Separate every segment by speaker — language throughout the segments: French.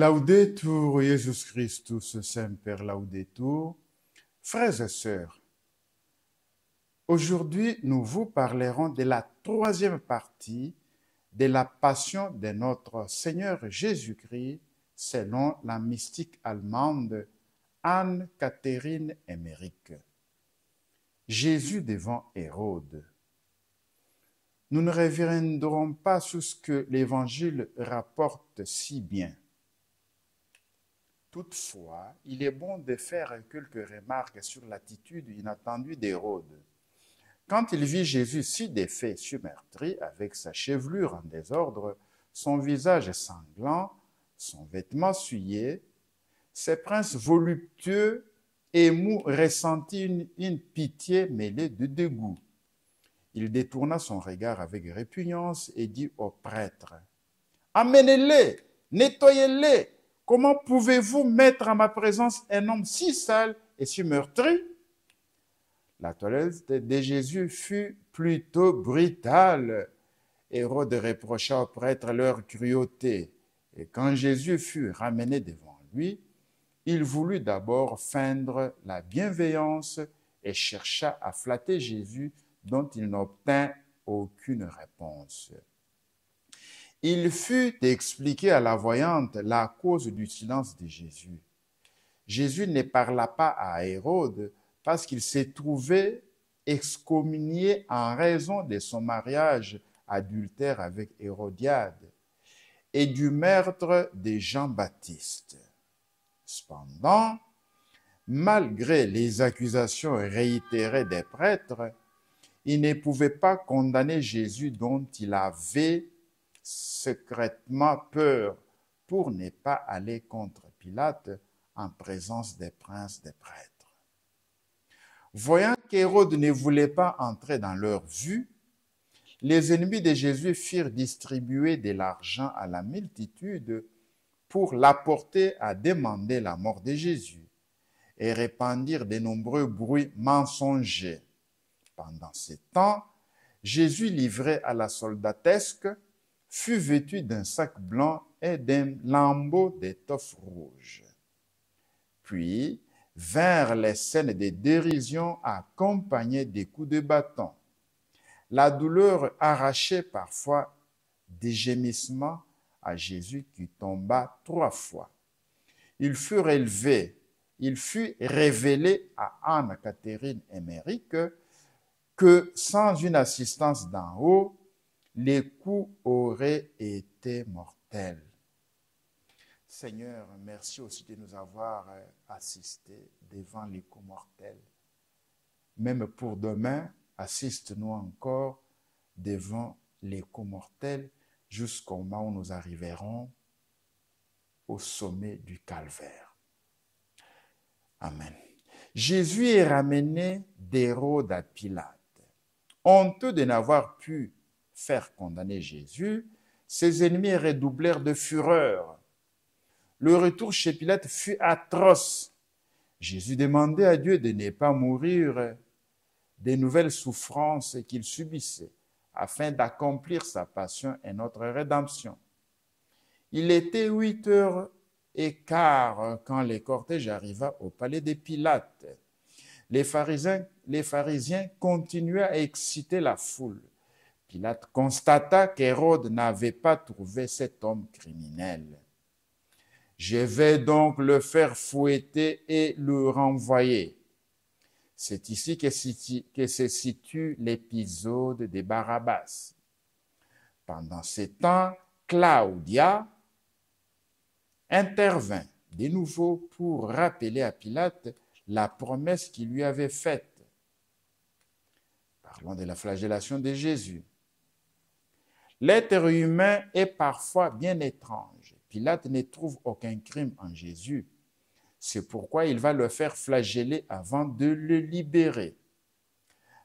Speaker 1: Laudetur Jesus Christus Semper Laudetur. Frères et sœurs, aujourd'hui nous vous parlerons de la troisième partie de la passion de notre Seigneur Jésus-Christ selon la mystique allemande Anne-Catherine Emmerich. Jésus devant Hérode. Nous ne reviendrons pas sur ce que l'Évangile rapporte si bien. Toutefois, il est bon de faire quelques remarques sur l'attitude inattendue d'Hérode. Quand il vit Jésus si défait, si meurtri, avec sa chevelure en désordre, son visage sanglant, son vêtement souillé, ses princes voluptueux, émus, ressentit une pitié mêlée de dégoût. Il détourna son regard avec répugnance et dit aux prêtres, « Amenez-les, nettoyez-les. Comment pouvez-vous mettre à ma présence un homme si sale et si meurtri ?» La toilette de Jésus fut plutôt brutale. Hérode reprocha aux prêtres leur cruauté. Et quand Jésus fut ramené devant lui, il voulut d'abord feindre la bienveillance et chercha à flatter Jésus, dont il n'obtint aucune réponse. Il fut expliqué à la voyante la cause du silence de Jésus. Jésus ne parla pas à Hérode parce qu'il s'est trouvé excommunié en raison de son mariage adultère avec Hérodiade et du meurtre de Jean-Baptiste. Cependant, malgré les accusations réitérées des prêtres, il ne pouvait pas condamner Jésus dont il avait secrètement peur pour ne pas aller contre Pilate en présence des princes des prêtres. Voyant qu'Hérode ne voulait pas entrer dans leur vue, les ennemis de Jésus firent distribuer de l'argent à la multitude pour l'apporter à demander la mort de Jésus et répandirent de nombreux bruits mensongers. Pendant ce temps, Jésus, livré à la soldatesque, fut vêtu d'un sac blanc et d'un lambeau d'étoffe rouge. Puis vinrent les scènes de dérision accompagnées des coups de bâton. La douleur arrachait parfois des gémissements à Jésus qui tomba 3 fois. Il fut révélé à Anne-Catherine Emmerich que sans une assistance d'en haut, les coups auraient été mortels. Seigneur, merci aussi de nous avoir assistés devant les coups mortels. Même pour demain, assiste-nous encore devant les coups mortels jusqu'au moment où nous arriverons au sommet du calvaire. Amen. Jésus est ramené d'Hérode à Pilate. Honteux de n'avoir pu faire condamner Jésus, ses ennemis redoublèrent de fureur. Le retour chez Pilate fut atroce. Jésus demandait à Dieu de ne pas mourir des nouvelles souffrances qu'il subissait, afin d'accomplir sa passion et notre rédemption. Il était 8h15 quand le cortège arriva au palais de Pilate. Les pharisiens continuaient à exciter la foule. Pilate constata qu'Hérode n'avait pas trouvé cet homme criminel. « Je vais donc le faire fouetter et le renvoyer. » C'est ici que se situe l'épisode de Barabbas. Pendant ce temps, Claudia intervint de nouveau pour rappeler à Pilate la promesse qu'il lui avait faite. Parlons de la flagellation de Jésus. L'être humain est parfois bien étrange. Pilate ne trouve aucun crime en Jésus. C'est pourquoi il va le faire flageller avant de le libérer.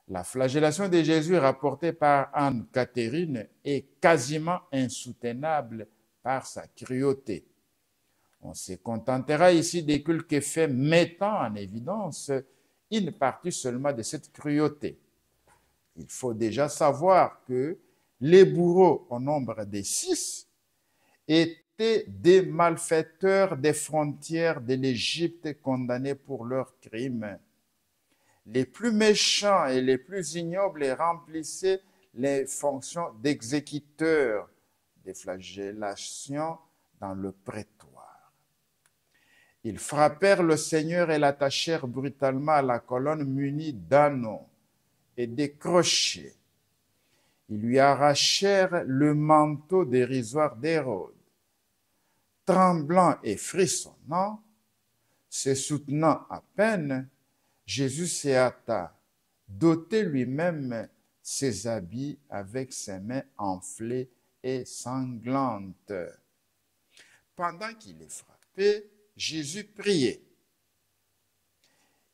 Speaker 1: La flagellation de Jésus rapportée par Anne-Catherine est quasiment insoutenable par sa cruauté. On se contentera ici de quelques faits mettant en évidence une partie seulement de cette cruauté. Il faut déjà savoir que les bourreaux au nombre de 6 et étaient des malfaiteurs des frontières de l'Égypte condamnés pour leurs crimes. Les plus méchants et les plus ignobles remplissaient les fonctions d'exécuteurs des flagellations dans le prétoire. Ils frappèrent le Seigneur et l'attachèrent brutalement à la colonne munie d'anneaux et des crochets. Ils lui arrachèrent le manteau dérisoire d'Hérode. Tremblant et frissonnant, se soutenant à peine, Jésus se hâta d'ôter lui-même ses habits avec ses mains enflées et sanglantes. Pendant qu'il les frappait, Jésus priait.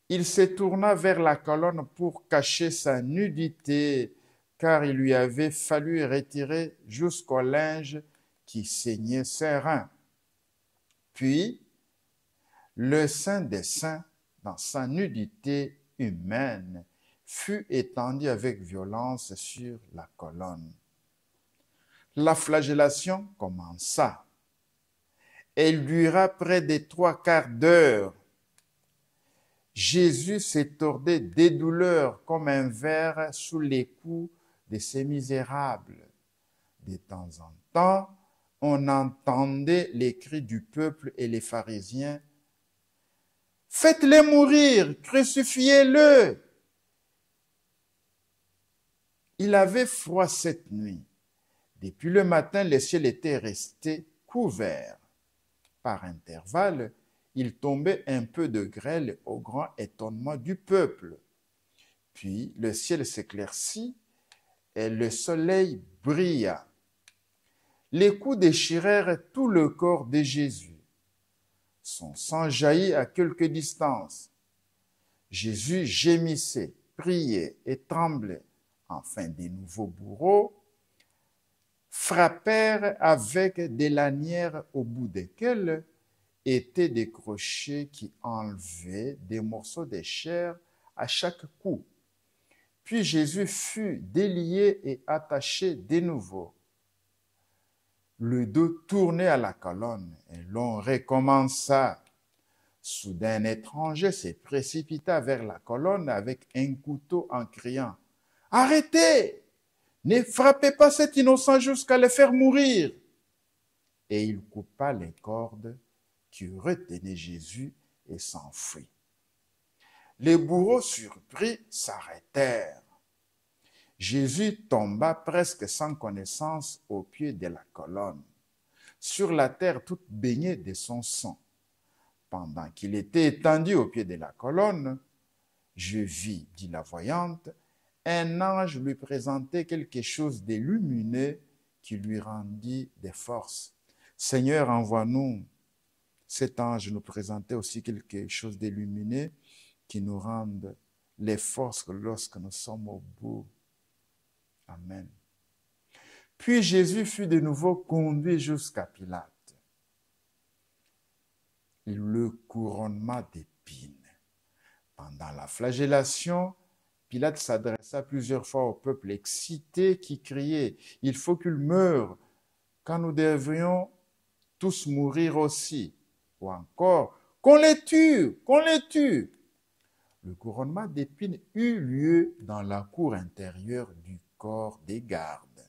Speaker 1: Il se tourna vers la colonne pour cacher sa nudité, car il lui avait fallu retirer jusqu'au linge qui saignait ses reins. Puis, le Saint des Saints, dans sa nudité humaine, fut étendu avec violence sur la colonne. La flagellation commença. Elle dura près de 3/4 d'heure. Jésus s'étordait des douleurs comme un ver sous les coups de ces misérables. De temps en temps, on entendait les cris du peuple et les pharisiens. « Faites-les mourir, crucifiez-le » Il avait froid cette nuit. Depuis le matin, le ciel était resté couvert. Par intervalles, il tombait un peu de grêle au grand étonnement du peuple. Puis le ciel s'éclaircit et le soleil brilla. Les coups déchirèrent tout le corps de Jésus. Son sang jaillit à quelque distance. Jésus gémissait, priait et tremblait. Enfin, des nouveaux bourreaux frappèrent avec des lanières au bout desquelles étaient des crochets qui enlevaient des morceaux de chair à chaque coup. Puis Jésus fut délié et attaché de nouveau. Le dos tourné à la colonne, et l'on recommença. Soudain, un étranger se précipita vers la colonne avec un couteau en criant « Arrêtez! Ne frappez pas cet innocent jusqu'à le faire mourir !» Et il coupa les cordes qui retenaient Jésus et s'enfuit. Les bourreaux surpris s'arrêtèrent. Jésus tomba presque sans connaissance au pied de la colonne, sur la terre toute baignée de son sang. Pendant qu'il était étendu au pied de la colonne, je vis, dit la voyante, un ange lui présentait quelque chose de lumineux qui lui rendit des forces. Seigneur, envoie-nous. Cet ange nous présentait aussi quelque chose de lumineux qui nous rende les forces lorsque nous sommes au bout. Amen. Puis Jésus fut de nouveau conduit jusqu'à Pilate. Le couronnement d'épines. Pendant la flagellation, Pilate s'adressa plusieurs fois au peuple excité qui criait « Il faut qu'il meure, quand nous devrions tous mourir aussi. » Ou encore « Qu'on les tue, qu'on les tue !» Le couronnement d'épines eut lieu dans la cour intérieure du corps des gardes.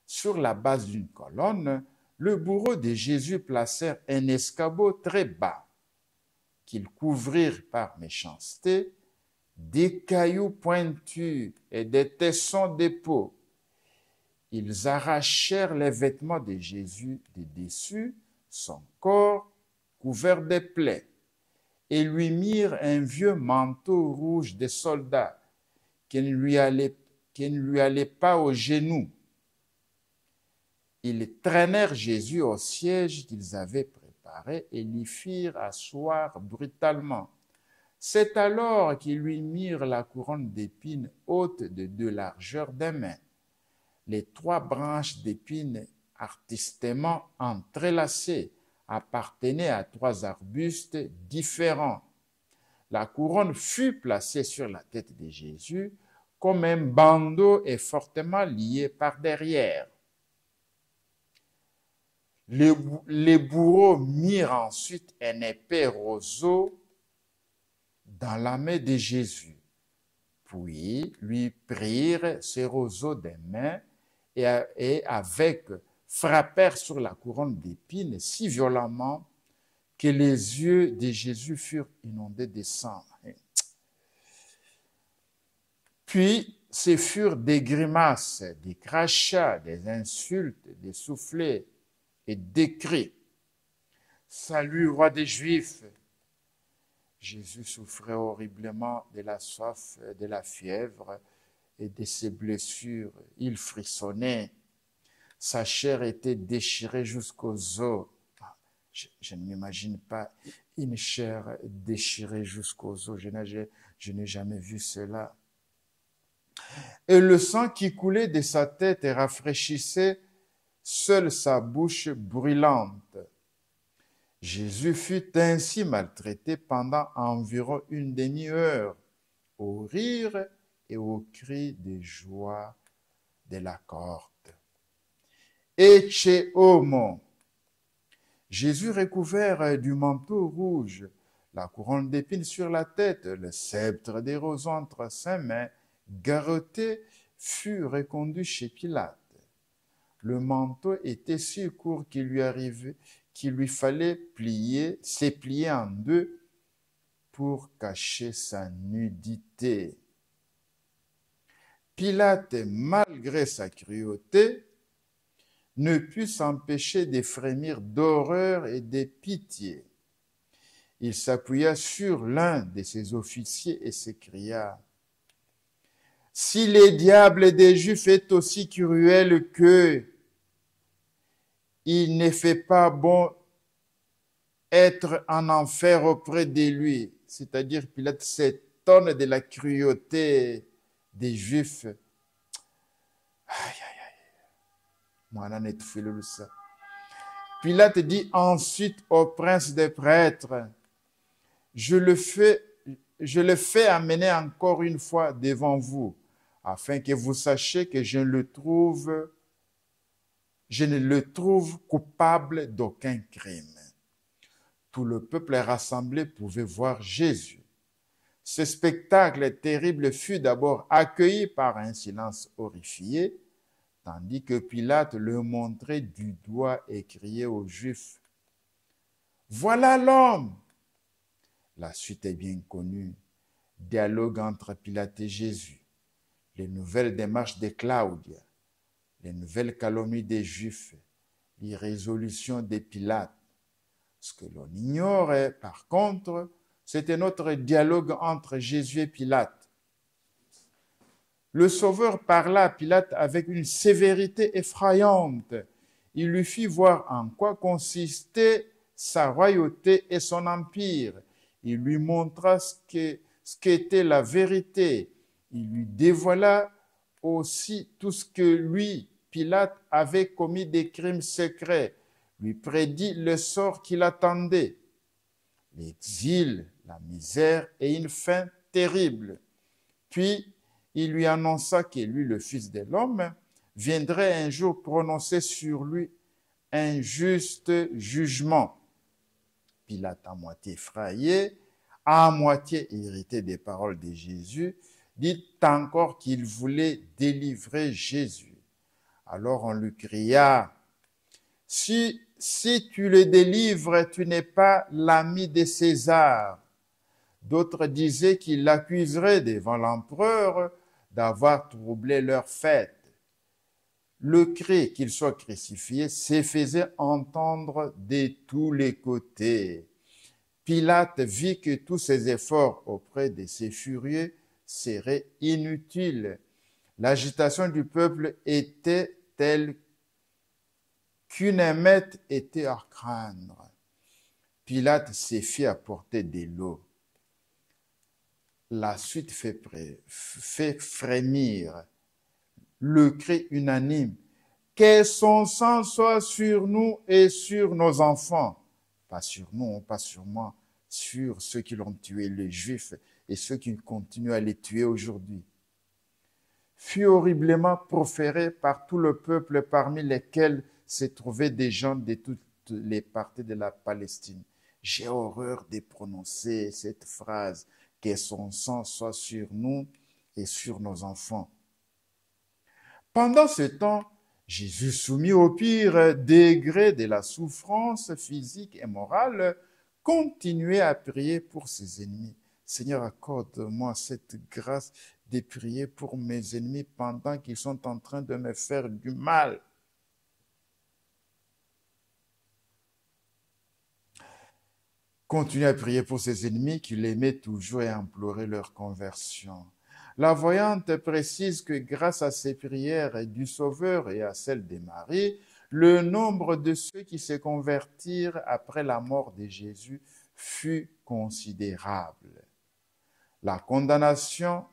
Speaker 1: Sur la base d'une colonne, le bourreau de Jésus placèrent un escabeau très bas, qu'ils couvrirent par méchanceté, des cailloux pointus et des tessons d'épeaux. Ils arrachèrent les vêtements de Jésus de dessus, son corps couvert de plaies, et lui mirent un vieux manteau rouge des soldats qui ne lui allait pas aux genoux. Ils traînèrent Jésus au siège qu'ils avaient préparé et l'y firent asseoir brutalement. C'est alors qu'ils lui mirent la couronne d'épines haute de 2 largeurs des mains. Les 3 branches d'épines artistement entrelacées appartenaient à 3 arbustes différents. La couronne fut placée sur la tête de Jésus comme un bandeau et fortement lié par derrière. Les bourreaux mirent ensuite un épais roseau dans la main de Jésus, puis lui prirent ce roseau des mains et avec frappèrent sur la couronne d'épines si violemment que les yeux de Jésus furent inondés de sang. Puis ce furent des grimaces, des crachats, des insultes, des soufflets et des cris. Salut, roi des Juifs! Jésus souffrait horriblement de la soif, de la fièvre et de ses blessures. Il frissonnait. Sa chair était déchirée jusqu'aux os. Je ne m'imagine pas une chair déchirée jusqu'aux os. Je n'ai jamais vu cela. Et le sang qui coulait de sa tête rafraîchissait seule sa bouche brûlante. Jésus fut ainsi maltraité pendant environ une demi-heure, au rire et au cri de joie de la corde. Ecce homo. Jésus recouvert du manteau rouge, la couronne d'épines sur la tête, le sceptre des roses entre ses mains, garrotté, fut reconduit chez Pilate. Le manteau était si court qu'il lui fallait plier en deux pour cacher sa nudité. Pilate, malgré sa cruauté, ne put s'empêcher de frémir d'horreur et de pitié. Il s'appuya sur l'un de ses officiers et s'écria: « Si le diable des Juifs est aussi cruel qu'eux, il ne fait pas bon être en enfer auprès de lui. » C'est-à-dire Pilate s'étonne de la cruauté des Juifs. Aïe, aïe, aïe. Pilate dit ensuite au prince des prêtres: « Je le fais amener encore une fois devant vous, afin que vous sachiez que je ne le trouve coupable d'aucun crime. » Tout le peuple rassemblé pouvait voir Jésus. Ce spectacle terrible fut d'abord accueilli par un silence horrifié, tandis que Pilate le montrait du doigt et criait aux Juifs: « Voilà l'homme !» La suite est bien connue. Dialogue entre Pilate et Jésus. Les nouvelles démarches de Claudia. Les nouvelles calomnies des Juifs. L'irrésolution de Pilate. Ce que l'on ignorait, par contre, c'était notre dialogue entre Jésus et Pilate. Le Sauveur parla à Pilate avec une sévérité effrayante. Il lui fit voir en quoi consistait sa royauté et son empire. Il lui montra ce qu'était la vérité. Il lui dévoila aussi tout ce que lui, Pilate, avait commis des crimes secrets, lui prédit le sort qui l'attendait, l'exil, la misère et une fin terrible. Puis, il lui annonça que lui, le Fils de l'homme, viendrait un jour prononcer sur lui un juste jugement. Pilate, à moitié effrayé, à moitié irrité des paroles de Jésus, dit encore qu'il voulait délivrer Jésus. Alors on lui cria: « Si tu le délivres, tu n'es pas l'ami de César. » D'autres disaient qu'il l'accuserait devant l'empereur d'avoir troublé leur fête. Le cri qu'il soit crucifié se faisait entendre de tous les côtés. Pilate vit que tous ses efforts auprès de ces furieux seraient inutiles. L'agitation du peuple était telle qu'une émeute était à craindre. Pilate se fit apporter de l'eau. La suite fait frémir le cri unanime: « Que son sang soit sur nous et sur nos enfants. » Pas sur nous, pas sur moi, sur ceux qui l'ont tué, les Juifs, et ceux qui continuent à les tuer aujourd'hui. Fut horriblement proféré par tout le peuple, parmi lesquels se trouvaient des gens de toutes les parties de la Palestine. J'ai horreur de prononcer cette phrase, que son sang soit sur nous et sur nos enfants. Pendant ce temps, Jésus, soumis au pire degré de la souffrance physique et morale, continuait à prier pour ses ennemis. Seigneur, accorde-moi cette grâce de prier pour mes ennemis pendant qu'ils sont en train de me faire du mal. Continue à prier pour ses ennemis qui l'aimaient toujours et à implorer leur conversion. La voyante précise que grâce à ces prières du Sauveur et à celles de Marie, le nombre de ceux qui se convertirent après la mort de Jésus fut considérable. La condamnation.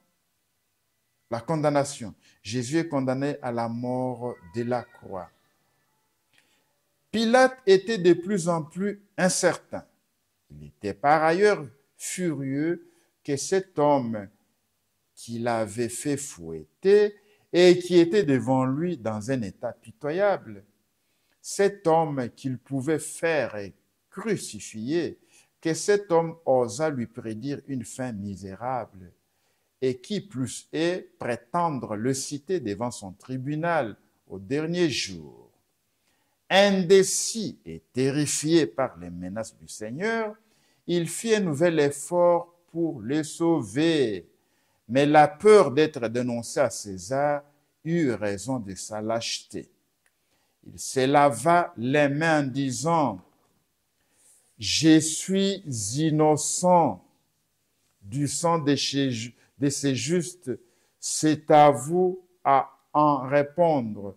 Speaker 1: Jésus est condamné à la mort de la croix. Pilate était de plus en plus incertain. Il était par ailleurs furieux que cet homme qu'il avait fait fouetter et qui était devant lui dans un état pitoyable, cet homme qu'il pouvait faire crucifier, que cet homme osa lui prédire une fin misérable, et qui plus est prétendre le citer devant son tribunal au dernier jour. Indécis et terrifié par les menaces du Seigneur, il fit un nouvel effort pour le sauver. Mais la peur d'être dénoncé à César eut raison de sa lâcheté. Il se lava les mains en disant « Je suis innocent du sang de ces justes, c'est à vous à en répondre. »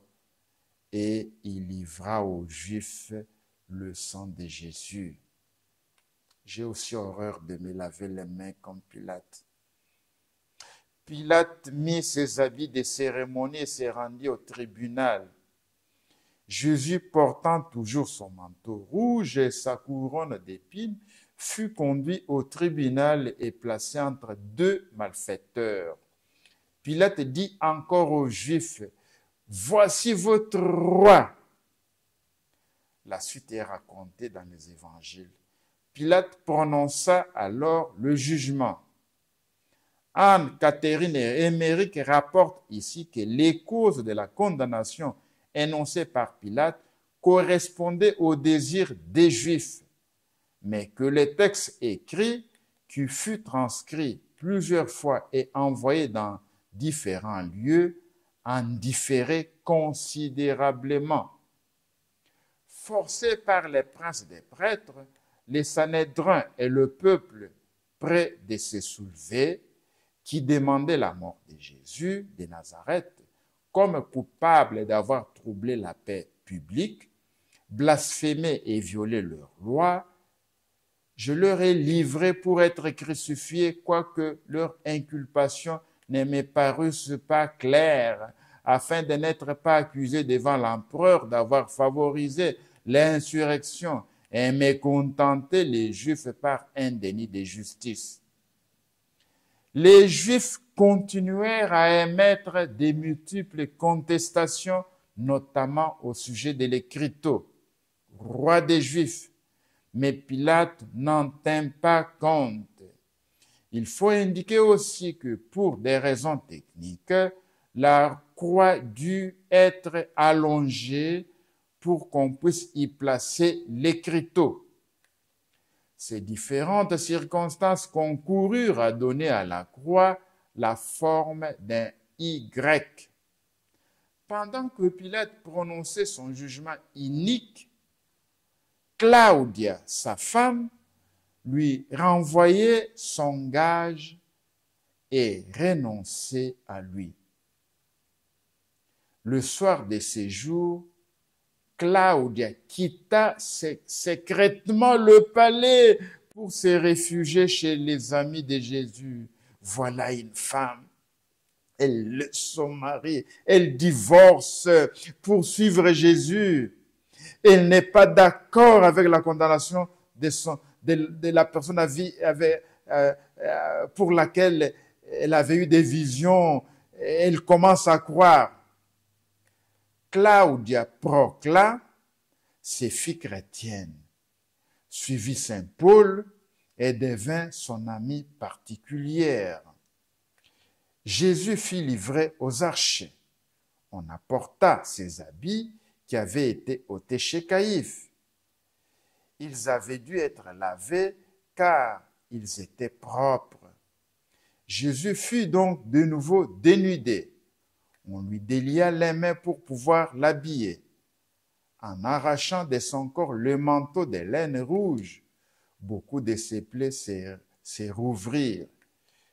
Speaker 1: Et il livra aux Juifs le sang de Jésus. J'ai aussi horreur de me laver les mains comme Pilate. Pilate mit ses habits de cérémonie et se rendit au tribunal. Jésus, portant toujours son manteau rouge et sa couronne d'épines, fut conduit au tribunal et placé entre deux malfaiteurs. Pilate dit encore aux Juifs, « Voici votre roi !» La suite est racontée dans les évangiles. Pilate prononça alors le jugement. Anne, Catherine et Émeric rapportent ici que les causes de la condamnation énoncées par Pilate correspondaient au désir des Juifs, mais que le texte écrit, qui fut transcrit plusieurs fois et envoyé dans différents lieux, en différait considérablement. Forcés par les princes des prêtres, les Sanhédrins et le peuple près de se soulever, qui demandaient la mort de Jésus de Nazareth comme coupable d'avoir troublé la paix publique, blasphémé et violé leur loi, je leur ai livré pour être crucifiés, quoique leur inculpation ne me parusse pas claire, afin de n'être pas accusés devant l'empereur d'avoir favorisé l'insurrection et mécontenter les Juifs par un déni de justice. Les Juifs continuèrent à émettre de multiples contestations, notamment au sujet de l'Écriteau, roi des Juifs, mais Pilate n'en tint pas compte. Il faut indiquer aussi que pour des raisons techniques, la croix dut être allongée pour qu'on puisse y placer l'Écriteau. Ces différentes circonstances concoururent à donner à la croix la forme d'un Y. Pendant que Pilate prononçait son jugement inique, Claudia, sa femme, lui renvoyait son gage et renonçait à lui. Le soir de ces jours, Claudia quitta secrètement le palais pour se réfugier chez les amis de Jésus. Voilà une femme. Elle laisse son mari, elle divorce pour suivre Jésus. Elle n'est pas d'accord avec la condamnation de la personne pour laquelle elle avait eu des visions. Elle commence à croire. Claudia proclame se fit chrétienne, suivit saint Paul et devint son amie particulière. Jésus fut livré aux archers. On apporta ses habits qui avaient été ôtés chez Caïphe. Ils avaient dû être lavés car ils étaient propres. Jésus fut donc de nouveau dénudé. On lui délia les mains pour pouvoir l'habiller. En arrachant de son corps le manteau de laine rouge, beaucoup de ses plaies se rouvrirent.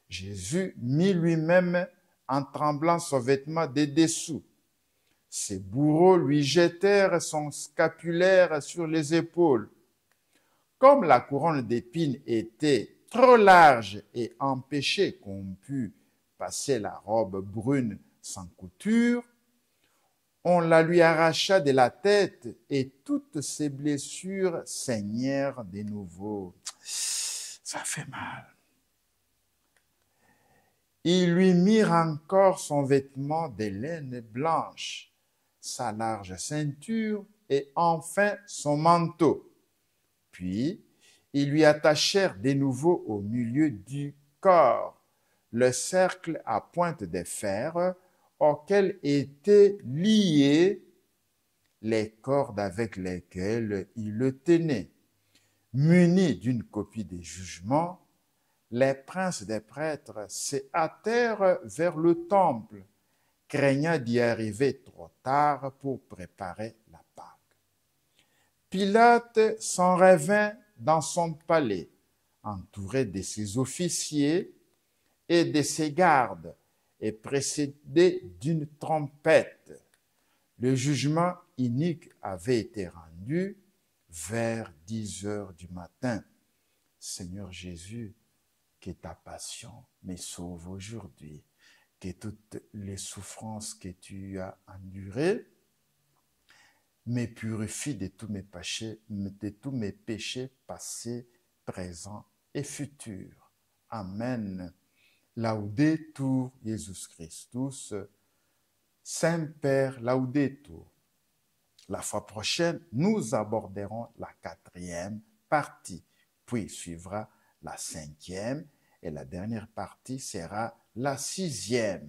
Speaker 1: Jésus mit lui-même en tremblant son vêtement de dessous. Ses bourreaux lui jetèrent son scapulaire sur les épaules. Comme la couronne d'épines était trop large et empêchait qu'on pût passer la robe brune sans couture, on la lui arracha de la tête et toutes ses blessures saignèrent de nouveau. Ça fait mal. Ils lui mirent encore son vêtement de laine blanche, sa large ceinture et enfin son manteau. Puis, ils lui attachèrent de nouveau au milieu du corps le cercle à pointe de fer auquel étaient liées les cordes avec lesquelles ils le tenaient. Munis d'une copie des jugements, les princes des prêtres se hâtèrent vers le temple, craignant d'y arriver trop tard pour préparer la Pâque. Pilate s'en revint dans son palais, entouré de ses officiers et de ses gardes, et précédé d'une trompette. Le jugement inique avait été rendu vers 10 heures du matin. Seigneur Jésus, que ta passion me sauve aujourd'hui, que toutes les souffrances que tu as endurées me purifient de tous mes péchés passés, présents et futurs. Amen. Laudetur Jesus Christus. Saint-Père, Laudetur. La fois prochaine, nous aborderons la 4e partie, puis suivra la 5e et la dernière partie sera la 6e.